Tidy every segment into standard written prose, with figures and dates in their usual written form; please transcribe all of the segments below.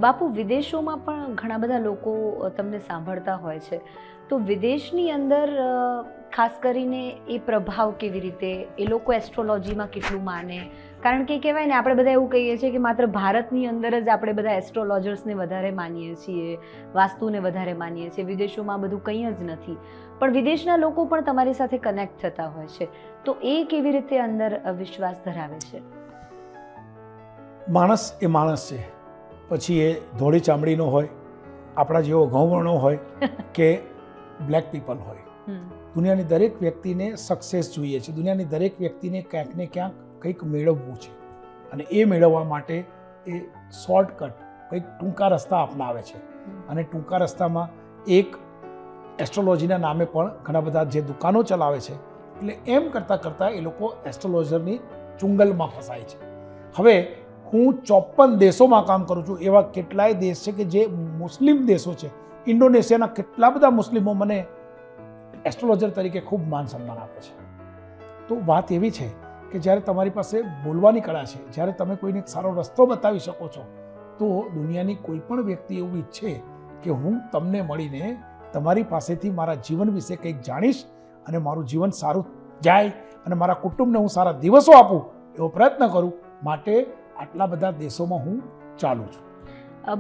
બાપુ, વિદેશોમાં પણ ઘણા બધા લોકો તમને સાંભળતા હોય છે, તો વિદેશની અંદર ખાસ કરીને એ પ્રભાવ કેવી રીતે, એ લોકો એસ્ટ્રોલોજીમાં કેટલું માને? કારણ કે કહેવાય ને, આપણે બધા એવું કહીએ છીએ કે માત્ર ભારતની અંદર જ આપણે બધા એસ્ટ્રોલોજર્સને વધારે માનીએ છીએ, વાસ્તુને વધારે માનીએ છીએ, વિદેશોમાં બધું કંઈ જ નથી. પણ વિદેશના લોકો પણ તમારી સાથે કનેક્ટ થતા હોય છે, તો એ કેવી રીતે અંદર વિશ્વાસ ધરાવે છે? માણસ એ માણસ છે, પછી એ ધોળી ચામડીનો હોય, આપણા જેવો ઘઉંવર્ણો હોય કે બ્લેક પીપલ હોય. દુનિયાની દરેક વ્યક્તિને સક્સેસ જોઈએ છે, દુનિયાની દરેક વ્યક્તિને ક્યાંક ને ક્યાંક કંઈક મેળવવું છે, અને એ મેળવવા માટે એ શોર્ટકટ, કંઈક ટૂંકા રસ્તા અપનાવે છે. અને ટૂંકા રસ્તામાં એક એસ્ટ્રોલોજીના નામે પણ ઘણા બધા જે દુકાનો ચલાવે છે, એટલે એમ કરતાં કરતાં એ લોકો એસ્ટ્રોલોજરની ચુંગલમાં ફસાય છે. હવે હું 54 દેશોમાં કામ કરું છું. એવા કેટલાય દેશ છે કે જે મુસ્લિમ દેશો છે. ઇન્ડોનેશિયાના કેટલા બધા મુસ્લિમો મને એસ્ટ્રોલોજર તરીકે ખૂબ માન સન્માન આપે છે. તો વાત એવી છે કે જ્યારે તમારી પાસે બોલવાની કળા છે, જ્યારે તમે કોઈને એક સારો રસ્તો બતાવી શકો છો, તો દુનિયાની કોઈ પણ વ્યક્તિ એવું ઈચ્છે કે હું તમને મળીને તમારી પાસેથી મારા જીવન વિશે કંઈક જાણીશ અને મારું જીવન સારું જાય અને મારા કુટુંબને હું સારા દિવસો આપું, એવો પ્રયત્ન કરું. માટે આટલા બધા દેશોમાં હું ચાલુ છું.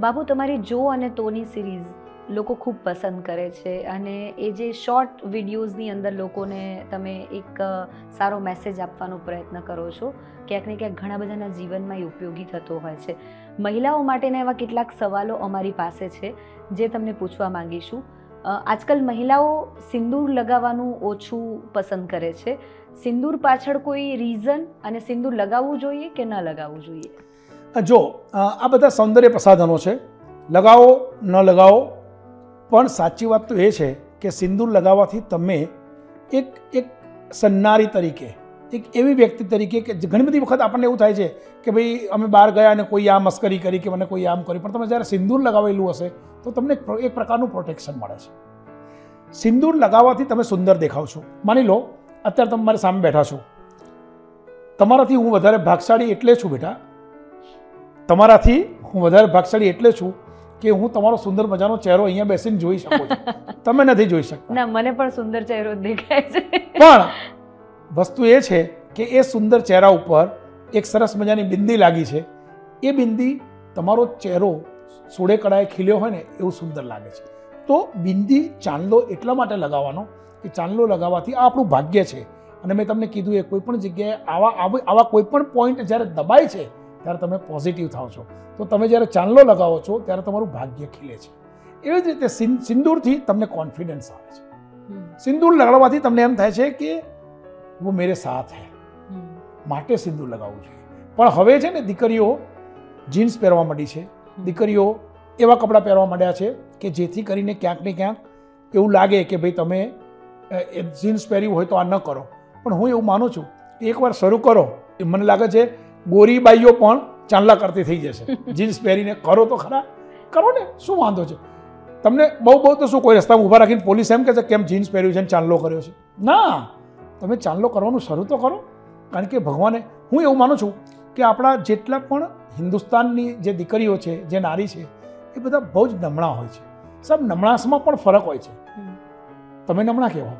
બાબુ, તમારી જો અને તોની સિરીઝ લોકો ખૂબ પસંદ કરે છે, અને એ જે શોર્ટ વિડીયોઝની અંદર લોકોને તમે એક સારો મેસેજ આપવાનો પ્રયત્ન કરો છો, ક્યાંક ને ક્યાંક ઘણા બધાના જીવનમાં એ ઉપયોગી થતો હોય છે. મહિલાઓ માટેના એવા કેટલાક સવાલો અમારી પાસે છે જે તમને પૂછવા માંગીશું. આજકાલ મહિલાઓ સિંદૂર લગાવવાનું ઓછું પસંદ કરે છે. સિંદૂર પાછળ કોઈ રીઝન, અને સિંદૂર લગાવવું જોઈએ કે ન લગાવવું જોઈએ? જો આ બધા સૌંદર્ય પ્રસાધનો છે, લગાવો ન લગાવો, પણ સાચી વાત તો એ છે કે સિંદૂર લગાવવાથી તમે એક સન્નારી તરીકે, એક એવી વ્યક્તિ તરીકે કે ઘણી બધી વખત આપણને એવું થાય છે કે ભાઈ અમે બહાર ગયા અને કોઈ આ મસ્કરી કરી કે મને કોઈ આમ કર્યું, પણ તમે જ્યારે સિંદૂર લગાવેલું હશે તો તમને એક પ્રકારનું પ્રોટેક્શન મળે છે. સિંદૂર લગાવવાથી તમે સુંદર દેખાવ છો. માની લો અત્યારે તમે મારી સામે બેઠા છો, તમારાથી હું વધારે ભાગશાળી એટલે છું બેટા, તમારાથી હું વધારે ભાગશાળી એટલે છું કે હું તમારો સુંદર મજાનો ચહેરો અહીંયા બેસીને જોઈ શકું છું, તમે નથી જોઈ શકતા. ના, મને પણ સુંદર ચહેરો દેખાય છે. પણ વસ્તુ એ છે કે એ સુંદર ચહેરા ઉપર એક સરસ મજાની બિંદી લાગી છે. એ બિંદી તમારો ચહેરો સોળે કળાએ ખીલ્યો હોય ને એવું સુંદર લાગે છે. તો બિંદી ચાંદલો એટલા માટે લગાવવાનો કે ચાંદલો લગાવવાથી આ આપણું ભાગ્ય છે. અને મેં તમને કીધું એ કોઈ પણ જગ્યાએ આવા કોઈ પણ પોઈન્ટ જ્યારે દબાય છે ત્યારે તમે પોઝિટિવ થાઓ છો. તો તમે જ્યારે ચાંદલો લગાવો છો ત્યારે તમારું ભાગ્ય ખીલે છે. એવી જ રીતે સિંદૂરથી તમને કોન્ફિડન્સ આવે છે. સિંદૂર લગાડવાથી તમને એમ થાય છે કે वो मेरे साथ है, માટે સિંદૂર લગાવવું જોઈએ. પણ હવે છે ને, દીકરીઓ જીન્સ પહેરવા માંડી છે, દીકરીઓ એવા કપડાં પહેરવા માંડ્યા છે કે જેથી કરીને ક્યાંક ને ક્યાંક એવું લાગે કે ભાઈ તમે જીન્સ પહેર્યું હોય તો આ ન કરો. પણ હું એવું માનું છું કે એકવાર શરૂ કરો, મને લાગે છે ગોરી બાઈઓ પણ ચાંદલા કરતી થઈ જશે. જીન્સ પહેરીને કરો તો ખરા, કરો ને, શું વાંધો છે તમને? બહુ તો શું, કોઈ રસ્તામાં ઊભા રાખીને પોલીસ એમ કહે છે કેમ જીન્સ પહેર્યું છે અને ચાંદલો કર્યો છે? ના, તમે ચાંદલો કરવાનું શરૂ તો કરો. કારણ કે ભગવાને, હું એવું માનું છું કે આપણા જેટલા પણ હિન્દુસ્તાનની જે દીકરીઓ છે, જે નારી છે, એ બધા બહુ જ નમણા હોય છે. સબ નમણાશમાં પણ ફરક હોય છે. તમે નમણા કહેવાય.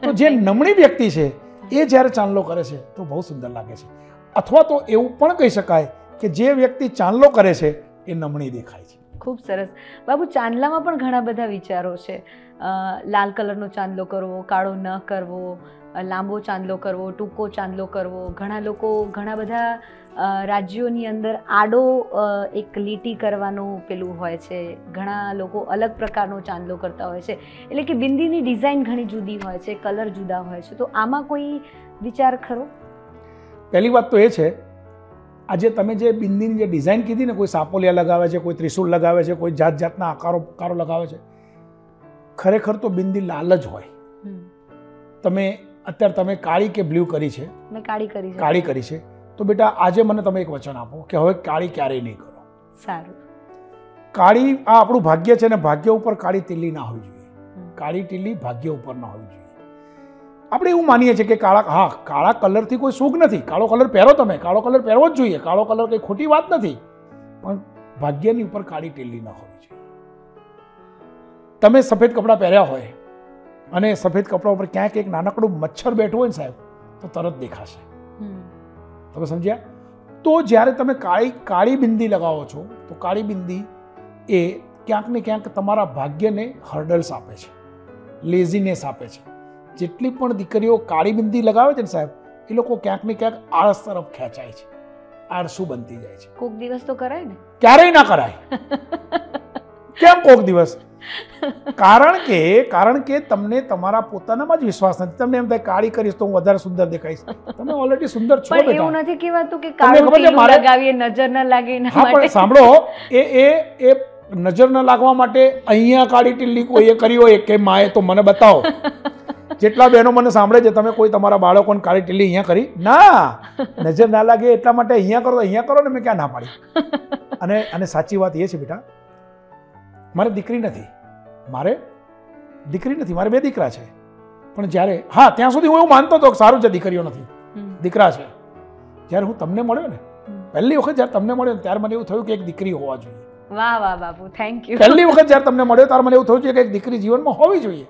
તો જે નમણી વ્યક્તિ છે એ જ્યારે ચાંદલો કરે છે તો બહુ સુંદર લાગે છે. અથવા તો એવું પણ કહી શકાય કે જે વ્યક્તિ ચાંદલો કરે છે એ નમણી દેખાય છે. ખૂબ સરસ. બાબુ, ચાંદલામાં પણ ઘણા બધા વિચારો છે. લાલ કલરનો ચાંદલો કરવો, કાળો ન કરવો, લાંબો ચાંદલો કરવો, ટૂંકો ચાંદલો કરવો. ઘણા લોકો ઘણા બધા રાજ્યોની અંદર આડો એક લીટી કરવાનું પેલું હોય છે. ઘણા લોકો અલગ પ્રકારનો ચાંદલો કરતા હોય છે. એટલે કે બિંદીની ડિઝાઇન ઘણી જુદી હોય છે, કલર જુદા હોય છે. તો આમાં કોઈ વિચાર ખરો? પહેલી વાત તો એ છે, આજે તમે જે બિંદીની જે ડિઝાઇન કીધી ને, કોઈ સાપોલિયા લગાવે છે, કોઈ ત્રિશુલ લગાવે છે, કોઈ જાત જાતના આકારો લગાવે છે, ખરેખર તો બિંદી લાલ જ હોય. અત્યારે તમે કાળી કે બ્લુ કરી છે? મેં કાળી કરી છે. તો બેટા આજે મને તમે એક વચન આપો કે હવે કાળી ક્યારેય નહીં કરો. સારું. કાળી આ આપણું ભાગ્ય છે ને, ભાગ્ય ઉપર કાળી તીલી ના હોવી જોઈએ. કાળી તીલી ભાગ્ય ઉપર ના હોવી જોઈએ. આપણે એવું માનીએ છીએ કે કાળા કલરથી કોઈ સુખ નથી. કાળો કલર પહેરો, તમે કાળો કલર પહેરવો જ જોઈએ. કાળો કલર કંઈ ખોટી વાત નથી. પણ ભાગ્યની ઉપર કાળી ટીલી ન હોવી જોઈએ. તમે સફેદ કપડાં પહેર્યા હોય અને સફેદ કપડા ઉપર ક્યાંક એક નાનકડું મચ્છર બેઠું હોય ને સાહેબ, તો તરત દેખાશે. તમે સમજ્યા? તો જ્યારે તમે કાળી બિંદી લગાવો છો તો કાળી બિંદી એ ક્યાંક ને ક્યાંક તમારા ભાગ્યને હર્ડલ્સ આપે છે, લેઝીનેસ આપે છે. જેટલી પણ દીકરીઓ કાળી બિંદી લગાવે છે ને સાહેબ, એ લોકો ક્યાંક ને ક્યાંક આળસ તરફ ખેંચાય છે, આળસુ બનતી જાય છે. કોક દિવસ તો કરાય ને? ક્યારેય ના કરાય. કેમ કોક દિવસ? કારણ કે તમને તમારા પોતાનામાં જ વિશ્વાસ નથી. તમને એમ થાય કાળી કરીશ તો હું વધારે સુંદર દેખાઈશ. તમે ઓલરેડી સુંદર છો બેટા. પણ એવું નથી કહેવાતું કે કાળું ટીલું લગાવીએ નજર ન લાગે એના માટે. હા, પણ સાંભળો, એ નજર ન લાગવા માટે અહીંયા કાળી ટીલી કોઈએ કરી હોય કે માએ, તો મને બતાવો. જેટલા બહેનો મને સાંભળે છે, તમે કોઈ તમારા બાળકોને કાળી ટીલી અહીંયા કરી? ના, નજર ના લાગે એટલા માટે અહીંયા કરો તો અહીંયા કરો ને, મેં ક્યાં ના પાડી. અને સાચી વાત એ છે બેટા, મારે દીકરી નથી, મારે 2 દીકરા છે. પણ જ્યારે ત્યાં સુધી હું એવું માનતો હતો કે સારું છે દીકરીઓ નથી, દીકરા છે. જ્યારે હું તમને મળ્યો ને, પહેલી વખત જ્યારે તમને મળ્યો ને, ત્યારે મને એવું થયું કે એક દીકરી હોવા જોઈએ. વાહ વાહ બાપુ, થેન્ક યુ. પહેલી વખત જ્યારે તમને મળ્યો ત્યારે મને એવું થયું છે કે એક દીકરી જીવનમાં હોવી જોઈએ.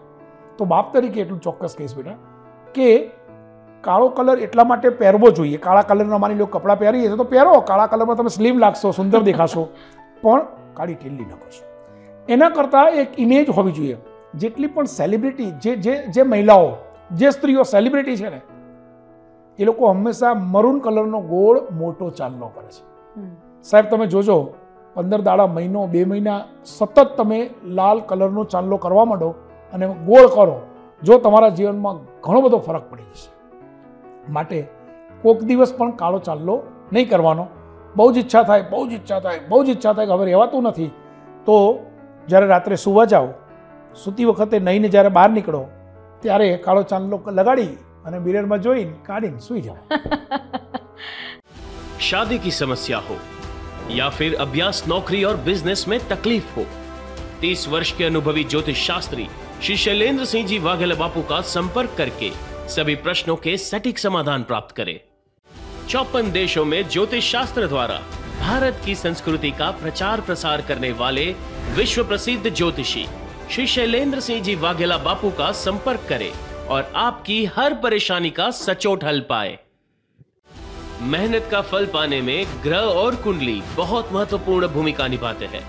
તો બાપ તરીકે એટલું ચોક્કસ કહીશ બેટા કે કાળો કલર એટલા માટે પહેરવો જોઈએ. કાળા કલરના માની લો કપડાં પહેરીએ તો પહેરો, કાળા કલરમાં તમે સ્લિમ લાગશો, સુંદર દેખાશો, પણ કાળી ટીલી ન કરશો. એના કરતાં એક ઇમેજ હોવી જોઈએ. જેટલી પણ સેલિબ્રિટી, જે મહિલાઓ, જે સ્ત્રીઓ સેલિબ્રિટી છે ને, એ લોકો હંમેશા મરૂન કલરનો ગોળ મોટો ચાંદલો કરે છે. સાહેબ તમે જોજો, 15 દાડા, મહિનો, 2 મહિના સતત તમે લાલ કલરનો ચાંદલો કરવા માંડો અને ગોળ કરો, જો તમારા જીવનમાં ઘણો બધો ફરક પડી જશે. માટે કોઈક દિવસ પણ કાળો ચાંદલો નહીં કરવાનો. બહુ જ ઈચ્છા થાય કે હવે રહેવાતું નથી, તો જ્યારે રાત્રે સૂવા જાઓ, સૂતી વખતે નહીને જ્યારે બહાર નીકળો ત્યારે કાળો ચાંદલો લગાડી અને મિરરમાં જોઈને કાઢીને સૂઈ જાઓ. शादी की समस्या हो या फिर अभ्यास, नौकरी और बिजनेस में तकलीफ हो, 30 वर्ष के अनुभवी ज्योतिष शास्त्री श्री शैलेंद्र सिंह जी वाघेला बापू का संपर्क करके सभी प्रश्नों के सटीक समाधान प्राप्त करें. 54 देशों में ज्योतिष शास्त्र द्वारा भारत की संस्कृति का प्रचार प्रसार करने वाले विश्व प्रसिद्ध ज्योतिषी श्री शैलेंद्र सिंह जी वाघेला बापू का संपर्क करें और आपकी हर परेशानी का सचोट हल पाए. मेहनत का फल पाने में ग्रह और कुंडली बहुत महत्वपूर्ण भूमिका निभाते हैं.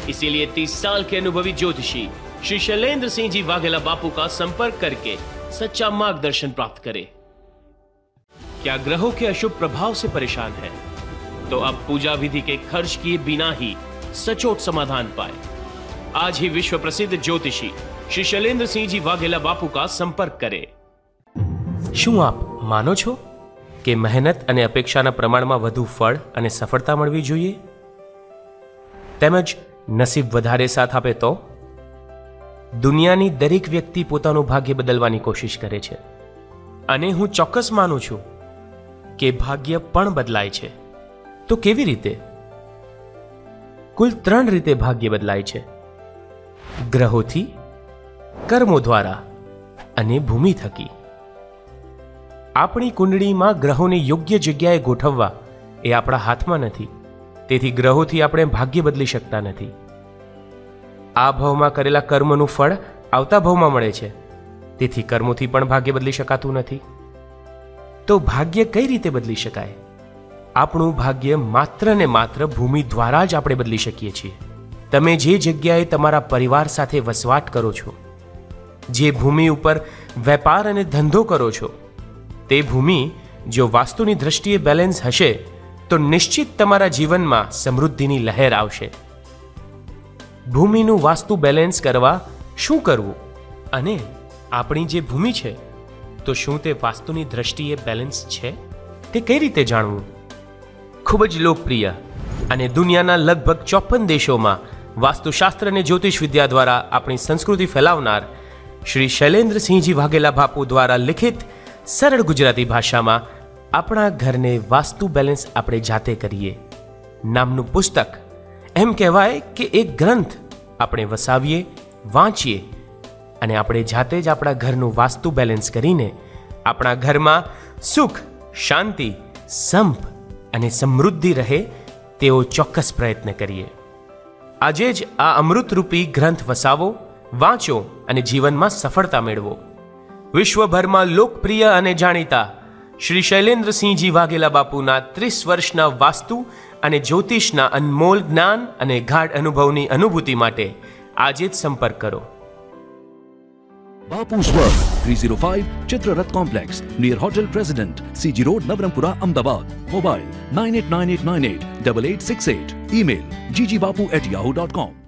इसीलिए 30 साल के अनुभवी ज्योतिषी श्री शैलेंद्र सिंह जी वाघेला बापू का संपर्क करके सच्चा मार्गदर्शन प्राप्त करें. क्या ग्रहों के अशुभ प्रभाव से परेशान हैं? तो अब पूजा विधि के खर्च किए बिना ही सचोट समाधान पाए. आज ही विश्व प्रसिद्ध ज्योतिषी श्री शैलेंद्र सिंह जी वाघेला बापू का संपर्क करें. શું આપ માનો છો કે મહેનત અને અપેક્ષાના પ્રમાણમાં વધુ ફળ અને સફળતા મળવી જોઈએ? તેમજ નસીબ વધારે સાથ આપે તો? દુનિયાની દરેક વ્યક્તિ પોતાનું ભાગ્ય બદલવાની કોશિશ કરે છે અને હું ચોક્કસ માનું છું કે ભાગ્ય પણ બદલાય છે. તો કેવી રીતે? કુલ 3 રીતે ભાગ્ય બદલાય છે: ગ્રહોથી, કર્મો દ્વારા અને ભૂમિ થકી. આપણી કુંડળીમાં ગ્રહોને યોગ્ય જગ્યાએ ગોઠવવા એ આપણા હાથમાં નથી. તેથી ગ્રહોથી આપણે ભાગ્ય બદલી શકતા નથી. આ ભાવમાં કરેલા કર્મનું ફળ આવતા ભાવમાં મળે છે. તેથી કર્મોથી પણ ભાગ્ય બદલી શકાતું નથી. તો ભાગ્ય કઈ રીતે બદલી શકાય? આપણું ભાગ્ય માત્ર ને માત્ર ભૂમિ દ્વારા જ આપણે બદલી શકીએ છીએ. તમે જે જગ્યાએ તમારા પરિવાર સાથે વસવાટ કરો છો, જે ભૂમિ ઉપર વેપાર અને ધંધો કરો છો, તે ભૂમિ જો વાસ્તુની દ્રષ્ટિએ બેલેન્સ હશે તો નિશ્ચિત તમારા જીવનમાં સમૃદ્ધિની લહેર આવશે. ભૂમિનું વાસ્તુ બેલેન્સ કરવા શું કરવું? અને આપણી જે ભૂમિ છે તો શું તે વાસ્તુની દ્રષ્ટિએ બેલેન્સ છે? તે કઈ રીતે જાણવું? ખૂબ જ લોકપ્રિય અને દુનિયાના લગભગ 54 દેશોમાં વાસ્તુશાસ્ત્ર અને જ્યોતિષ વિદ્યા દ્વારા આપણી સંસ્કૃતિ ફેલાવનાર શ્રી શૈલેન્દ્રસિંહજી વાઘેલા બાપુ દ્વારા લિખિત સરળ ગુજરાતી ભાષામાં આપણા ઘરને વાસ્તુ બેલેન્સ આપણે જાતે કરીએ નામનું પુસ્તક, એમ કહેવાય કે એક ગ્રંથ આપણે વસાવીએ, વાંચીએ અને આપણે જાતે જ આપણા ઘરનું વાસ્તુ બેલેન્સ કરીને આપણા ઘરમાં સુખ, શાંતિ, સંપ અને સમૃદ્ધિ રહે તેવો ચોક્કસ પ્રયત્ન કરીએ. આજે જ આ અમૃતરૂપી ગ્રંથ વસાવો, વાંચો અને જીવનમાં સફળતા મેળવો. વિશ્વભરમાં લોકપ્રિય અને જાણીતા શ્રી શૈલેન્દ્રસિંહજી વાઘેલા બાપુના 30 વર્ષના વાસ્તુ અને જ્યોતિષના અનમોલ જ્ઞાન અને ગાઢ અનુભવની અનુભૂતિ માટે આજે જ સંપર્ક કરો. Bapu's World, 305 Chitrarath Complex, near Hotel President, CG Road, Navarampura, Ahmedabad. Mobile 989898 8868. Email ggbapu@yahoo.com.